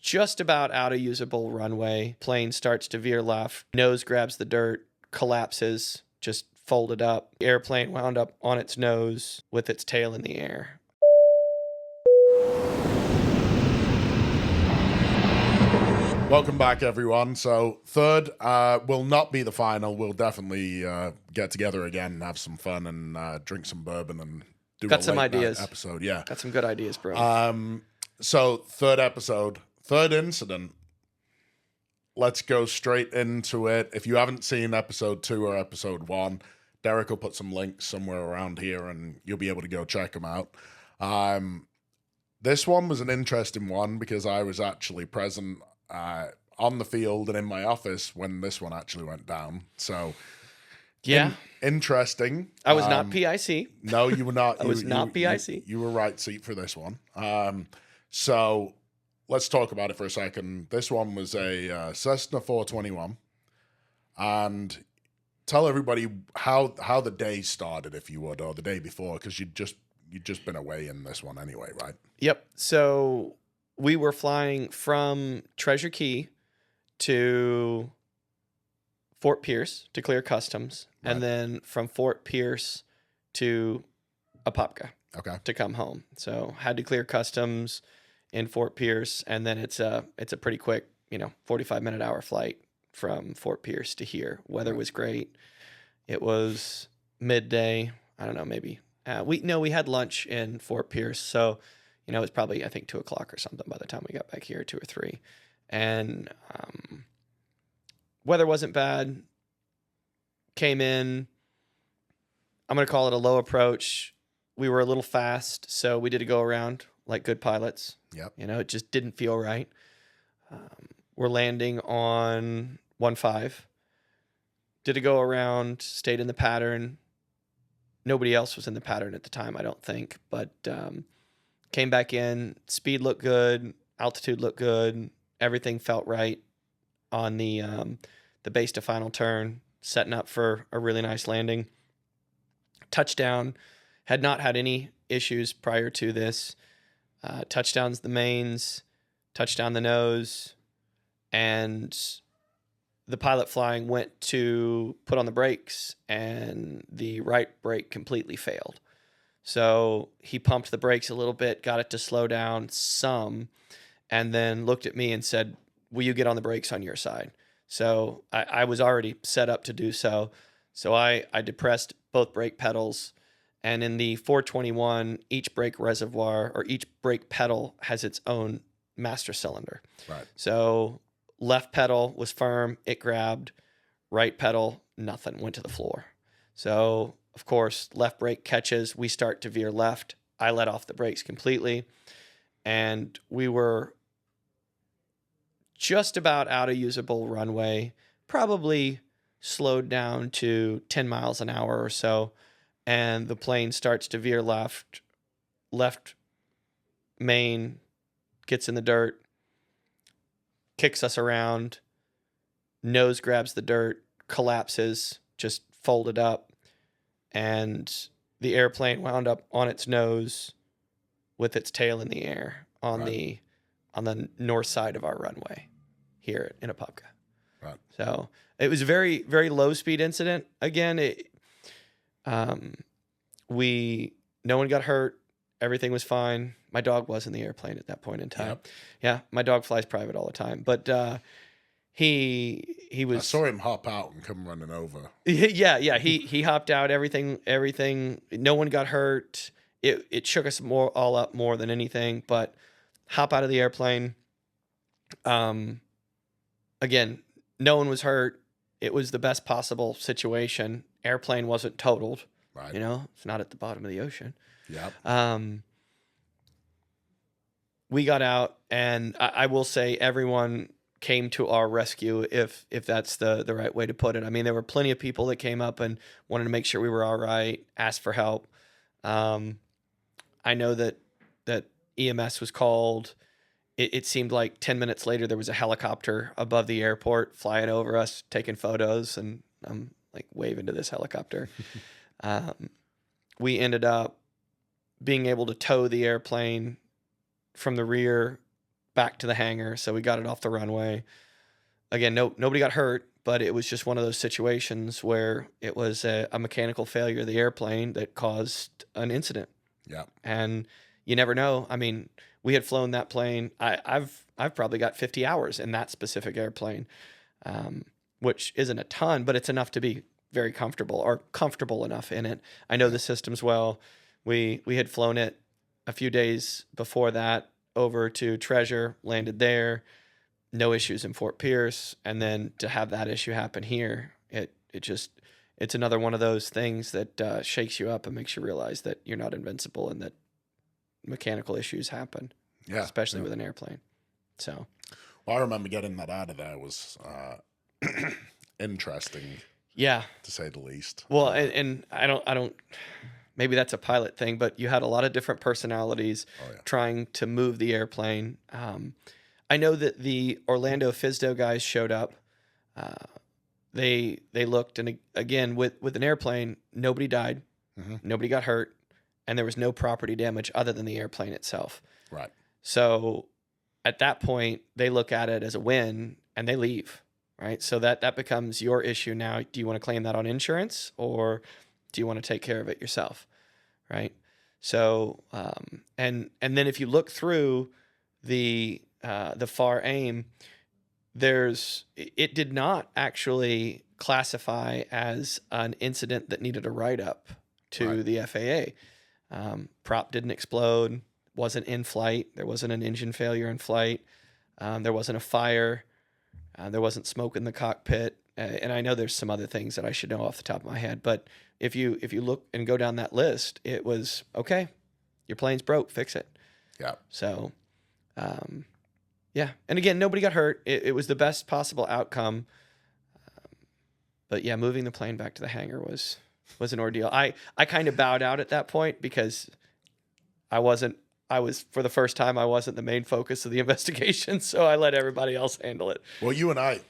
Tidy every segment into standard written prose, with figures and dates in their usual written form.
just about out of usable runway. Plane starts to veer left. Nose grabs the dirt, collapses, just folded up. The airplane wound up on its nose with its tail in the air. Welcome back, everyone. So third will not be the final. We'll definitely get together again and have some fun and drink some bourbon and do Got a some late night ideas. episode. Yeah. Got some good ideas, bro. So third episode, third incident. Let's go straight into it. If you haven't seen episode 2 or episode 1, Derek will put some links somewhere around here and you'll be able to go check them out. This one was an interesting one because I was actually present on the field and in my office when this one actually went down. So, Yeah. Interesting. I was not PIC. No, you were not. I was not PIC. You were right seat for this one. So let's talk about it for a second. This one was a Cessna 421. And tell everybody how the day started, if you would, or the day before, because you'd just been away in this one anyway, right? Yep. So we were flying from Treasure Key to Fort Pierce to clear customs, Right. and then from Fort Pierce to Apopka Okay. to come home. So had to clear customs in Fort Pierce, and then it's a pretty quick, 45-minute hour flight from Fort Pierce to here. Weather was great. It was midday. I don't know, maybe we had lunch in Fort Pierce, so it was probably, I think, 2 o'clock or something by the time we got back here, 2 or 3. And weather wasn't bad. Came in, I'm going to call it a low approach. We were a little fast, so we did a go around like good pilots. Yep. It just didn't feel right. We're landing on 1-5. Did a go around, stayed in the pattern. Nobody else was in the pattern at the time, I don't think, but came back in. Speed looked good, altitude looked good, everything felt right on the base to final turn, setting up for a really nice landing. Touchdown, had not had any issues prior to this. Touchdowns the mains, touchdown the nose, and the pilot flying went to put on the brakes, and the right brake completely failed. So he pumped the brakes a little bit, got it to slow down some, and then looked at me and said, "Will you get on the brakes on your side?" So I was already set up to do so. So I depressed both brake pedals, and in the 421, each brake reservoir or each brake pedal has its own master cylinder. Right. So left pedal was firm, it grabbed. Right pedal, nothing, went to the floor. So, of course, left brake catches, we start to veer left. I let off the brakes completely, and we were just about out of usable runway, probably slowed down to 10 miles an hour or so, and the plane starts to veer left. Left main gets in the dirt, kicks us around, nose grabs the dirt, collapses, just folded up, and the airplane wound up on its nose with its tail in the air on the north side of our runway here in Apopka. Right. So it was a very, very low speed incident. Again, no one got hurt. Everything was fine. My dog was in the airplane at that point in time. Yep. Yeah, my dog flies private all the time, but he was. I saw him hop out and come running over. Yeah. He hopped out. Everything. No one got hurt. It shook us all up more than anything. But hop out of the airplane. Again, no one was hurt. It was the best possible situation. Airplane wasn't totaled. Right. It's not at the bottom of the ocean. Yep. We got out, and I will say everyone came to our rescue, if that's the right way to put it. I mean, there were plenty of people that came up and wanted to make sure we were all right, asked for help. I know that EMS was called. It seemed like 10 minutes later there was a helicopter above the airport flying over us, taking photos, and I'm like waving to this helicopter. We ended up being able to tow the airplane from the rear back to the hangar. So we got it off the runway. Again, nobody got hurt, but it was just one of those situations where it was a mechanical failure of the airplane that caused an incident. Yeah. And you never know. I mean, we had flown that plane. I've probably got 50 hours in that specific airplane, which isn't a ton, but it's enough to be very comfortable, or comfortable enough in it. I know the systems well. We had flown it a few days before that over to Treasure, landed there, no issues in Fort Pierce, and then to have that issue happen here, it's another one of those things that shakes you up and makes you realize that you're not invincible and that mechanical issues happen, especially with an airplane. So, well, I remember getting that out of there was interesting, yeah, to say the least. Well, and I don't. Maybe that's a pilot thing, but you had a lot of different personalities trying to move the airplane. I know that the Orlando FSDO guys showed up. They looked, and again, with an airplane, nobody died, nobody got hurt, and there was no property damage other than the airplane itself. Right. So at that point, they look at it as a win, and they leave. Right. So that becomes your issue now. Do you want to claim that on insurance, or do you want to take care of it yourself? Right. So, and then if you look through the FAR AIM, it did not actually classify as an incident that needed a write-up to the FAA. Prop didn't explode, wasn't in flight. There wasn't an engine failure in flight. There wasn't a fire. There wasn't smoke in the cockpit. And I know there's some other things that I should know off the top of my head, but if you look and go down that list, it was, okay, your plane's broke, fix it. Yeah. So, yeah. And again, nobody got hurt. It was the best possible outcome. But yeah, moving the plane back to the hangar was an ordeal. I kind of bowed out at that point because for the first time, I wasn't the main focus of the investigation, so I let everybody else handle it. Well, you and I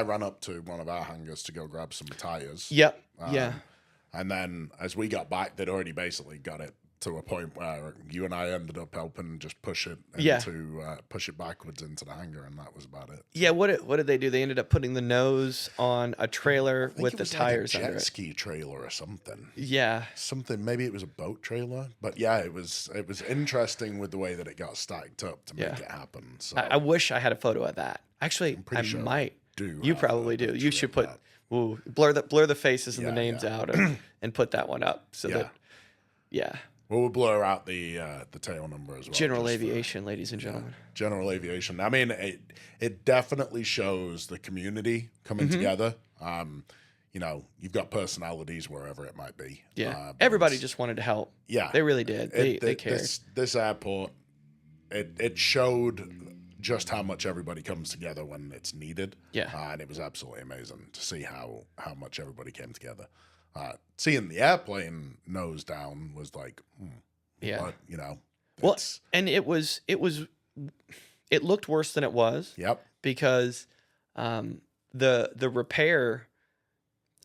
ran up to one of our hangars to go grab some tires. Yep. Yeah. And then as we got back, they'd already basically got it to a point where you and I ended up helping just push it push it backwards into the hangar, and that was about it. Yeah. What did they do? They ended up putting the nose on a trailer with the tires under it. Jet ski trailer or something. Yeah. Something. Maybe it was a boat trailer, but yeah, it was interesting with the way that it got stacked up to make it happen. So I wish I had a photo of that. Actually, I might. You probably do. You should put blur the faces and the names out and put that one up so that. Well, we'll blur out the tail number as well. General aviation, ladies and gentlemen. General aviation. I mean, it definitely shows the community coming together. You know, you've got personalities wherever it might be. Yeah, everybody just wanted to help. Yeah, they really did. They cared. This airport, it showed just how much everybody comes together when it's needed. Yeah, and it was absolutely amazing to see how much everybody came together. Seeing the airplane nose down was like, but, you know, well, and it looked worse than it was. Yep, because the repair,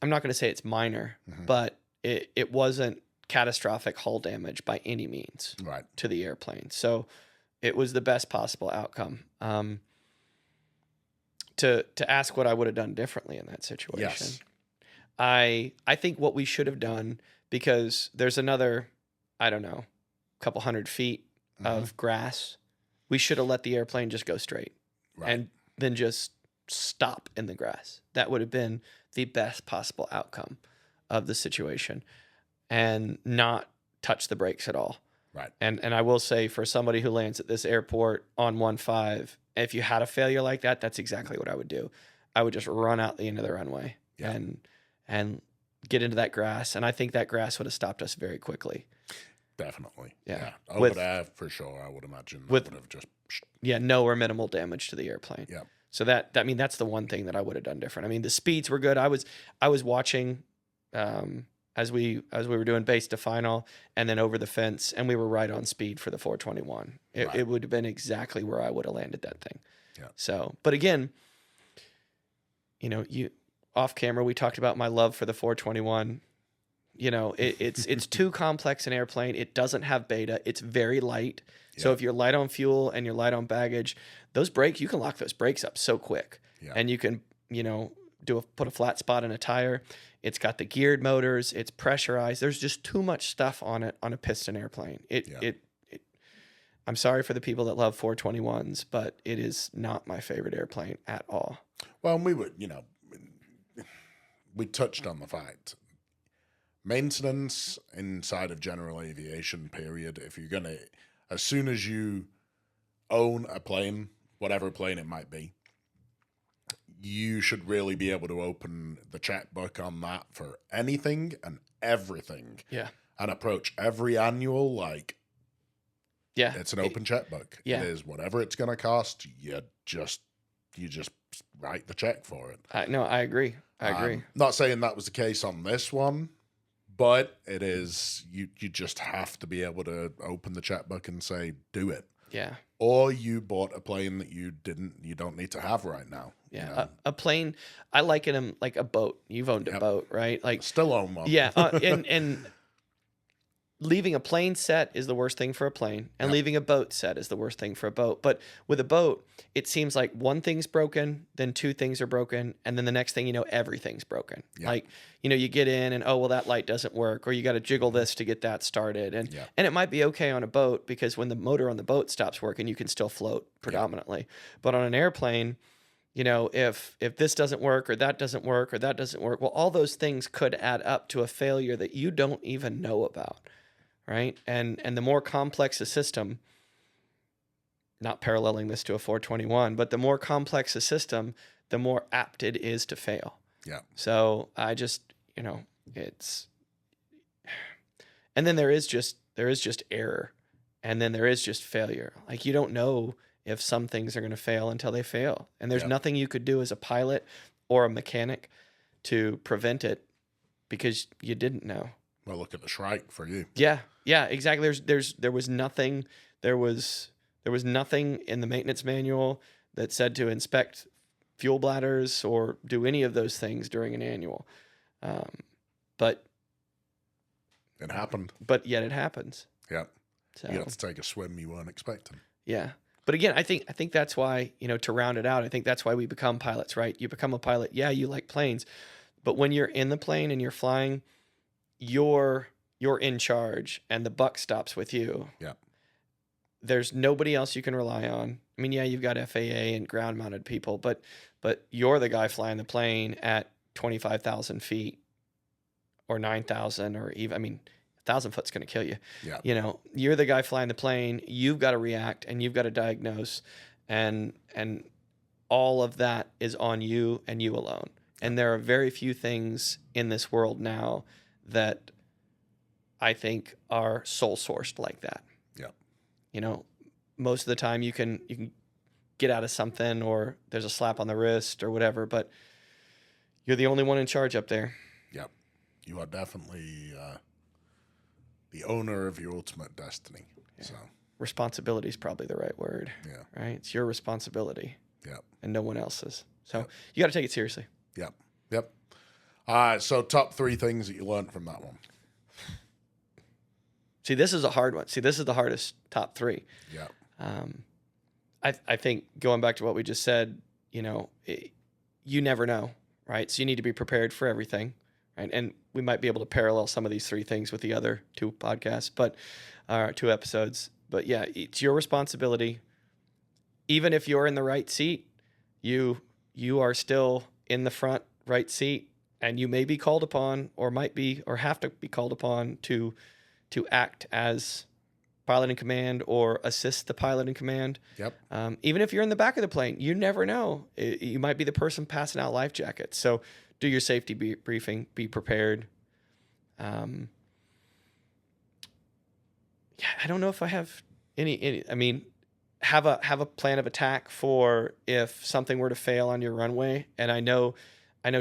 I'm not going to say it's minor, but it wasn't catastrophic hull damage by any means to the airplane. So it was the best possible outcome. To ask what I would have done differently in that situation. Yes. I think what we should have done, because there's another, I don't know, couple 100 feet of grass, we should have let the airplane just go straight and then just stop in the grass. That would have been the best possible outcome of the situation, and not touch the brakes at all. Right. And I will say, for somebody who lands at this airport on 1-5, if you had a failure like that, that's exactly what I would do. I would just run out the end of the runway and get into that grass. And I think that grass would have stopped us very quickly. Definitely. Yeah. Over there, for sure, I would imagine that would have just... Yeah, no or minimal damage to the airplane. Yeah. So that's the one thing that I would have done different. I mean, the speeds were good. I was watching as we were doing base to final and then over the fence, and we were right on speed for the 421. It would have been exactly where I would have landed that thing. Yeah. So, but again, you know, off camera, we talked about my love for the 421. It's too complex an airplane. It doesn't have beta. It's very light. So if you're light on fuel and you're light on baggage, those brakes, you can lock those brakes up so quick. Yeah. And you can, put a flat spot in a tire. It's got the geared motors. It's pressurized. There's just too much stuff on it on a piston airplane. I'm sorry for the people that love 421s, but it is not my favorite airplane at all. Well, we touched on the fact. Maintenance inside of general aviation, period, if you're going to, as soon as you own a plane, whatever plane it might be, you should really be able to open the checkbook on that for anything and everything. Yeah. And approach every annual like, it's an open checkbook. Yeah. It is whatever it's going to cost. You just write the check for it. No, I agree. Not saying that was the case on this one, but it is. You just have to be able to open the checkbook and say, do it. Yeah. Or you bought a plane that you don't need to have right now. Yeah. A plane, I liken them like a boat. You've owned a boat, right? Like still own one. Yeah. And leaving a plane set is the worst thing for a plane, and leaving a boat set is the worst thing for a boat. But with a boat, it seems like one thing's broken, then two things are broken, and then the next thing you know, everything's broken. Yeah. Like, you get in and, oh, well, that light doesn't work, or you got to jiggle this to get that started. And it might be okay on a boat because when the motor on the boat stops working, you can still float predominantly. But on an airplane, if this doesn't work or that doesn't work or that doesn't work, well, all those things could add up to a failure that you don't even know about. Right. And the more complex a system, not paralleling this to a 421, but the more complex a system, the more apt it is to fail. Yeah. So I just, it's, and then there is just error, and then there is just failure. Like, you don't know if some things are going to fail until they fail. And there's nothing you could do as a pilot or a mechanic to prevent it because you didn't know. Well, look at the Shrike for you. Yeah, exactly. There was nothing in the maintenance manual that said to inspect fuel bladders or do any of those things during an annual. But it happened. But yet it happens. Yeah. So you got to take a swim you weren't expecting. Yeah. But again, I think that's why, to round it out, I think that's why we become pilots, right? You become a pilot. Yeah, you like planes, but when you're in the plane and you're flying, you're in charge and the buck stops with you. Yeah. There's nobody else you can rely on. I mean, yeah, you've got FAA and ground mounted people, but you're the guy flying the plane at 25,000 feet or 9,000 or even, 1,000 foot's going to kill you. Yeah. You're the guy flying the plane. You've got to react and you've got to diagnose, and all of that is on you and you alone. And there are very few things in this world now that I think are sole sourced like that. Yeah. Most of the time you can get out of something, or there's a slap on the wrist or whatever, but you're the only one in charge up there. Yeah. You are definitely the owner of your ultimate destiny. Yeah. So responsibility is probably the right word. Yeah. Right? It's your responsibility. Yeah. And no one else's. So you got to take it seriously. Yep. Yep. So top 3 things that you learned from that one. See, this is a hard one. This is the hardest top 3. Yeah. I think going back to what we just said, you never know, right? So you need to be prepared for everything, right? And we might be able to parallel some of these 3 things with the other 2 podcasts, 2 episodes. But yeah, it's your responsibility. Even if you're in the right seat, you are still in the front right seat, and you may be called upon or might be or have to be called upon to act as pilot in command or assist the pilot in command. Yep. Even if you're in the back of the plane, you never know. You might be the person passing out life jackets. So do your safety briefing, be prepared. Yeah, I don't know if I have any, have a plan of attack for if something were to fail on your runway. And I know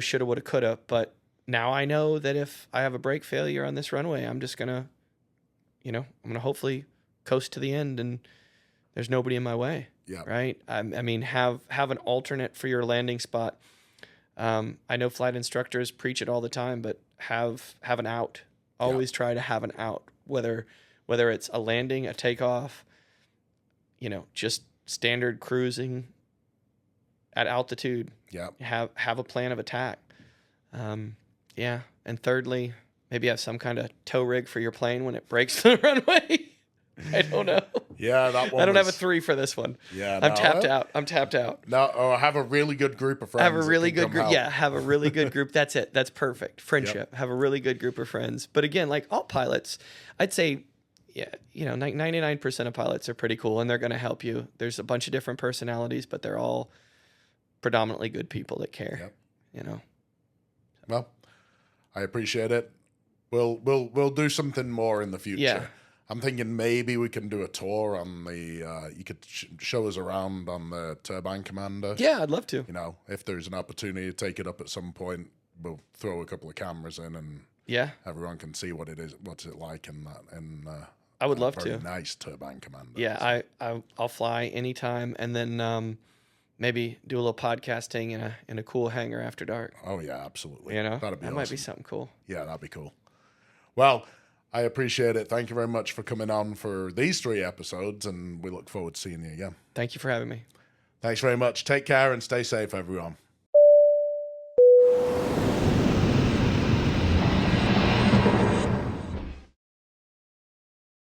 shoulda, woulda, coulda, but now I know that if I have a brake failure on this runway, I'm just gonna, I'm gonna hopefully coast to the end and there's nobody in my way. Yeah. Right. Have an alternate for your landing spot. I know flight instructors preach it all the time, but have an out. Always try to have an out, whether it's a landing, a takeoff, just standard cruising at altitude. Yeah. Have a plan of attack. Yeah. And thirdly, maybe have some kind of tow rig for your plane when it breaks the runway. I don't know. Yeah, that one. I don't have a 3 for this one. Yeah, I'm tapped out. No, or have a really good group of friends. Have a really good group. Help. Yeah, have a really good group. That's it. That's perfect. Friendship. Have a really good group of friends. But again, like all pilots, I'd say, 99% of pilots are pretty cool, and they're going to help you. There's a bunch of different personalities, but they're all predominantly good people that care. Well, I appreciate it. We'll do something more in the future. Yeah. I'm thinking maybe we can do a tour on the. You could show us around on the Turbine Commander. Yeah, I'd love to. If there's an opportunity to take it up at some point, we'll throw a couple of cameras in and everyone can see what it is, what's it like in that. And I would love very to. Nice Turbine Commander. Yeah, I'll fly anytime, and then maybe do a little podcasting in a cool hangar after dark. Oh yeah, absolutely. That'd be awesome. Might be something cool. Yeah, that'd be cool. Well, I appreciate it. Thank you very much for coming on for these 3 episodes, and we look forward to seeing you again. Thank you for having me. Thanks very much. Take care and stay safe, everyone.